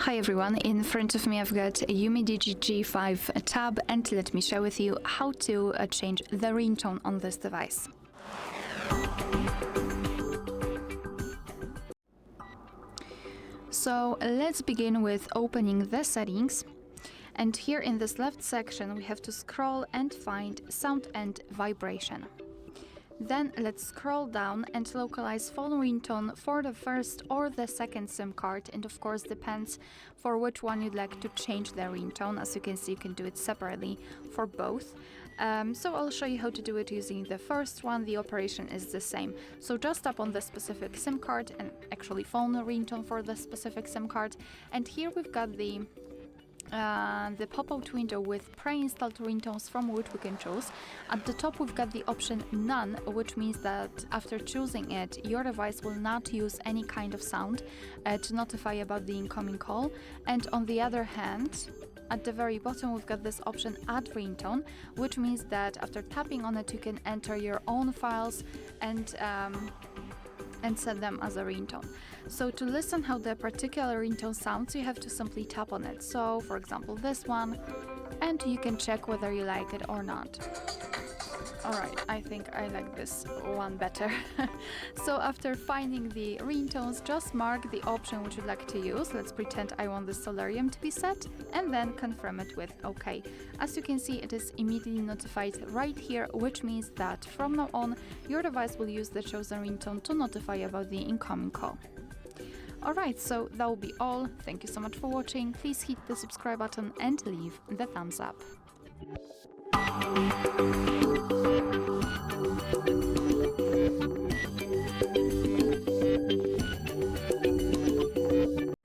Hi everyone, in front of me I've got a UMIDIGI G5 Tab, and let me share with you how to change the ringtone on this device. So let's begin with opening the settings, and here in this left section we have to scroll and find sound and vibration. Then let's scroll down and localize phone ringtone for the first or the second SIM card, and of course depends for which one you'd like to change the ringtone. As you can see, you can do it separately for both. So I'll show you how to do it using the first one. The operation is the same. So just tap on the specific SIM card and actually phone ringtone for the specific SIM card, and here we've got the pop-out window with pre-installed ringtones from which we can choose. At the top we've got the option None, which means that after choosing it, your device will not use any kind of sound to notify about the incoming call. And on the other hand, at the very bottom we've got this option Add Ringtone, which means that after tapping on it you can enter your own files and set them as a ringtone. So to listen how the particular ringtone sounds, you have to simply tap on it. So for example this one, and you can check whether you like it or not. Alright, I think I like this one better. So after finding the ringtones, just mark the option which you'd like to use. Let's pretend I want the solarium to be set, and then confirm it with OK. As you can see, it is immediately notified right here, which means that from now on your device will use the chosen ringtone to notify about the incoming call. Alright, so that will be all. Thank you so much for watching. Please hit the subscribe button and leave the thumbs up.